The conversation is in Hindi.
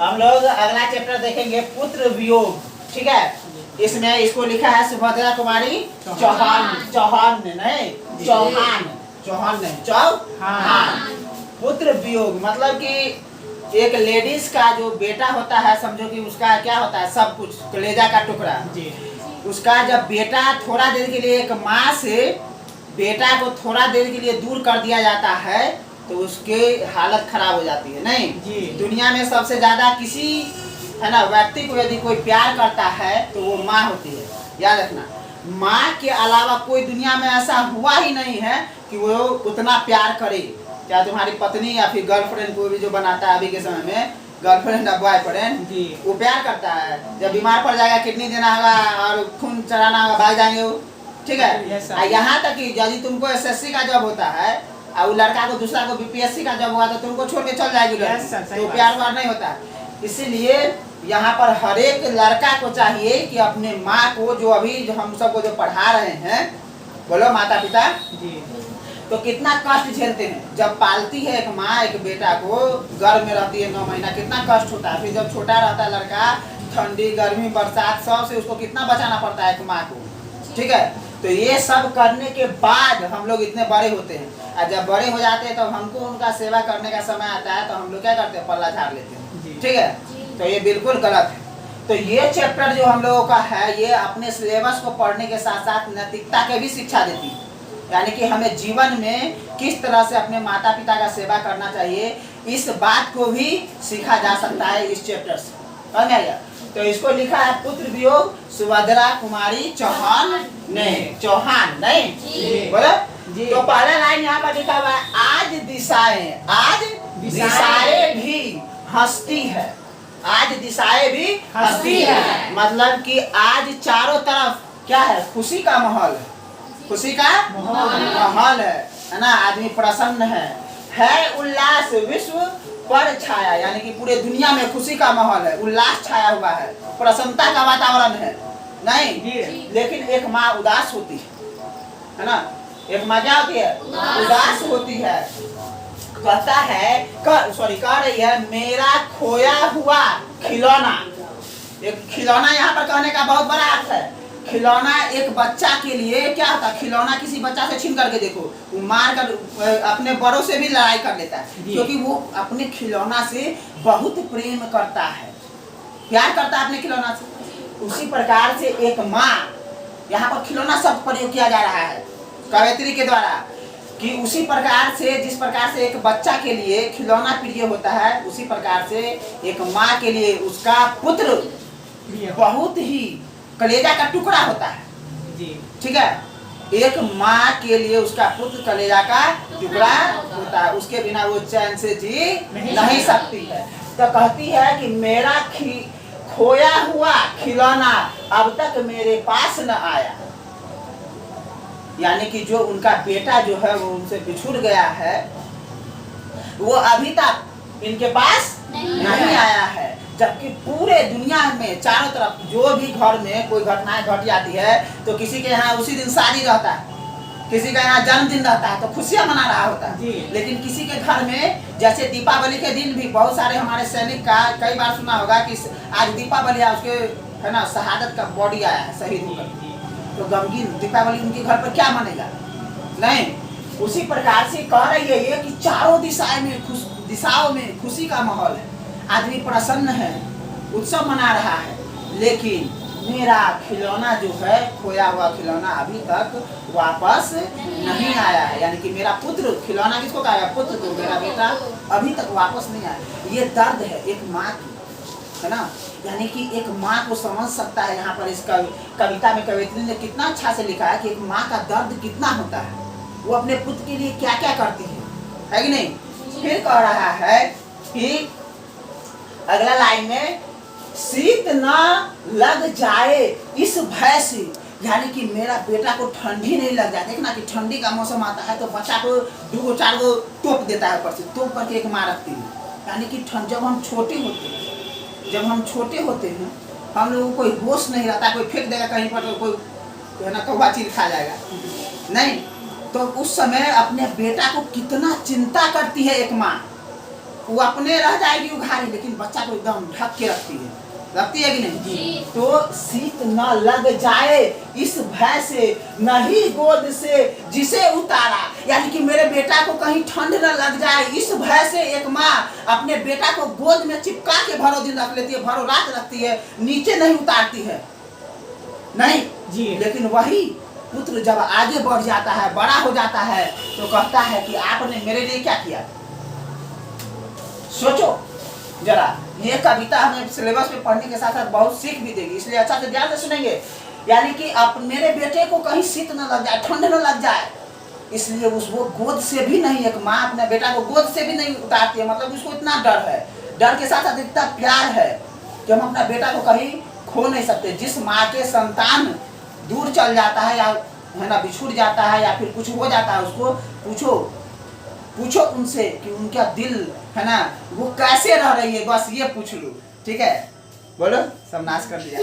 हम लोग अगला चैप्टर देखेंगे पुत्र वियोग। ठीक है, इसमें इसको लिखा है सुभद्रा कुमारी चौहान। चौहान नहीं, चौहान, चौहान नहीं, चौहान। पुत्र वियोग मतलब कि एक लेडीज का जो बेटा होता है, समझो कि उसका क्या होता है, सब कुछ कलेजा का टुकड़ा जी। उसका जब बेटा थोड़ा देर के लिए एक माँ से बेटा को थोड़ा देर के लिए दूर कर दिया जाता है तो उसकी हालत खराब हो जाती है। नहीं जी। दुनिया में सबसे ज्यादा किसी है ना व्यक्ति को यदि कोई प्यार करता है तो वो माँ होती है, याद रखना। माँ के अलावा कोई दुनिया में ऐसा हुआ ही नहीं है कि वो उतना प्यार करे, चाहे तुम्हारी पत्नी या फिर गर्लफ्रेंड को भी जो बनाता है अभी के समय में, गर्लफ्रेंड या बॉयफ्रेंड जी, वो प्यार करता है। जब बीमार पड़ जाएगा, किडनी देना होगा और खून चढ़ाना होगा, भाग जाएंगे वो। ठीक है, यहाँ तक कि यदि तुमको एसएससी का जॉब होता है और वो लड़का को दूसरा को बीपीएससी का जॉब हुआ तो तुमको छोड़ के चल जाएगी, तो प्यार वार नहीं होता। इसीलिए यहाँ पर हर एक लड़का को चाहिए कि अपने माँ को, जो अभी जो हम सबको जो पढ़ा रहे हैं, बोलो माता पिता जी, तो कितना कष्ट झेलते हैं। जब पालती है एक माँ एक बेटा को, गर्भ में रहती है 9 महीना, कितना कष्ट होता है। फिर जब छोटा रहता है लड़का, ठंडी गर्मी बरसात सब से उसको कितना बचाना पड़ता है एक माँ को। ठीक है, तो ये सब करने के बाद हम लोग इतने बड़े होते हैं, और जब बड़े हो जाते हैं तो हमको उनका सेवा करने का समय आता है तो हम लोग क्या करते हैं, पल्ला झाड़ लेते हैं। ठीक है, तो ये बिल्कुल गलत है। तो ये चैप्टर जो हम लोगों का है, ये अपने सिलेबस को पढ़ने के साथ साथ नैतिकता के भी शिक्षा देती है, यानी कि हमें जीवन में किस तरह से अपने माता पिता का सेवा करना चाहिए, इस बात को भी सीखा जा सकता है इस चैप्टर से। समझ में आया? तो इसको लिखा है पुत्र वियोग सुभद्रा कुमारी चौहान ने। चौहान नहीं बोलो जी। तो पहला लाइन यहाँ पर लिखा हुआ है, आज दिशाएं, आज दिशाएं भी हंसती है, आज दिशाएं भी हंसती है। मतलब कि आज चारों तरफ क्या है, खुशी का माहौल है, खुशी का माहौल है ना। आदमी प्रसन्न है उल्लास विश्व पर छाया, यानी कि पूरे दुनिया में खुशी का माहौल है, उल्लास छाया हुआ है, प्रसन्नता का वातावरण है। नहीं, लेकिन एक माँ उदास होती है ना। एक माँ क्या होती है, उदास होती है। कहता है कह रही है, मेरा खोया हुआ खिलौना। एक खिलौना यहाँ पर कहने का बहुत बड़ा अर्थ है। खिलौना एक बच्चा के लिए क्या होता है, खिलौना किसी बच्चा से छीन करके देखो, वो मार कर अपने बड़ों से भी लड़ाई कर लेता है, क्योंकि वो अपने खिलौना से बहुत प्रेम करता है, प्यार करता है अपने खिलौना से। उसी प्रकार से एक माँ, यहाँ पर खिलौना शब्द प्रयोग किया जा रहा है कवयित्री के द्वारा, कि उसी प्रकार से जिस प्रकार से एक बच्चा के लिए खिलौना प्रिय होता है, उसी प्रकार से एक माँ के लिए उसका पुत्र बहुत ही कलेजा का टुकड़ा होता है जी। ठीक है, एक माँ के लिए उसका पुत्र कलेजा का टुकड़ा होता है, उसके बिना वो चैन से जी नहीं सकती है। तो कहती है कि मेरा खोया हुआ खिलौना अब तक मेरे पास न आया, यानी कि जो उनका बेटा जो है वो उनसे बिछुड़ गया है, वो अभी तक इनके पास नहीं आया है। जबकि पूरे दुनिया में चारों तरफ जो भी घर में कोई घटनाएं घट जाती है तो किसी के यहाँ उसी दिन शादी रहता है, किसी का यहाँ जन्मदिन रहता है तो खुशियां मना रहा होता है। लेकिन किसी के घर में जैसे दीपावली के दिन भी बहुत सारे हमारे सैनिक का कई बार सुना होगा कि आज दीपावली है, उसके है ना शहादत का बॉडी आया है शहीद होकर, तो गमगीन दीपावली उनके घर पर क्या मनेगा। नहीं, उसी प्रकार से कह रही है ये कि चारों दिशाओं में खुशी का माहौल है, आदमी प्रसन्न है, उत्सव मना रहा है, लेकिन मेरा खिलौना जो है, खोया हुआ खिलौना अभी तक वापस नहीं आया है। यानी कि मेरा पुत्र, खिलौना किसको कहा है, पुत्र को, मेरा बेटा अभी तक वापस नहीं आया। ये दर्द है एक माँ की, है ना। यानी कि एक माँ को समझ सकता है। यहाँ पर इस कविता में कवयित्री ने कितना अच्छा से लिखा है कि एक माँ का दर्द कितना होता है, वो अपने पुत्र के लिए क्या क्या करती है कि नहीं। फिर कह रहा है कि अगला लाइन में, शीत न लग जाए इस भय से, यानी कि मेरा बेटा को ठंडी नहीं लग जाए। देखना कि ठंडी का मौसम आता है तो बच्चा को 2 4 टोप देता है, ऊपर से टोप करके एक माँ रखती है। यानी कि जब हम छोटे होते हैं हम लोगों को कोई होश नहीं रहता, कोई फेंक देगा कहीं पर, कोई है ना कौवा चीज खा जाएगा नहीं, तो उस समय अपने बेटा को कितना चिंता करती है एक माँ, वो अपने रह जाएगी उघारी, लेकिन बच्चा को एकदम ढक के रखती है कि नहीं जी। तो शीत न लग जाए इस भय से, नहीं गोद से जिसे उतारा, यानी कि मेरे बेटा को कहीं ठंड न लग जाए इस भय से एक माँ अपने बेटा को गोद में चिपका के भरो दिन रख लेती है, भरो रात रखती है, नीचे नहीं उतारती है नहीं जी। लेकिन वही पुत्र जब आगे बढ़ जाता है, बड़ा हो जाता है, तो कहता है कि आपने मेरे लिए क्या किया। सोचो जरा, ये कविता हमें सिलेबस में पढ़ने के साथ साथ बहुत सीख भी देगी, इसलिए अच्छा से ध्यान से सुनेंगे। यानी कि अब मेरे बेटे को कहीं शीत न लग जाए, ठंड न लग जाए, इसलिए उसको गोद से भी नहीं, एक माँ अपने बेटा को गोद से भी नहीं उतारती है, मतलब उसको इतना डर है, डर के साथ साथ इतना प्यार है कि हम अपना बेटा को कहीं खो नहीं सकते। जिस माँ के संतान दूर चल जाता है या है ना बिछुड़ जाता है या फिर कुछ हो जाता है, उसको पूछो उनसे कि उनका दिल है ना वो कैसे रह रही है, बस ये पूछ लो, ठीक है। बोलो, सब नाश कर दिया।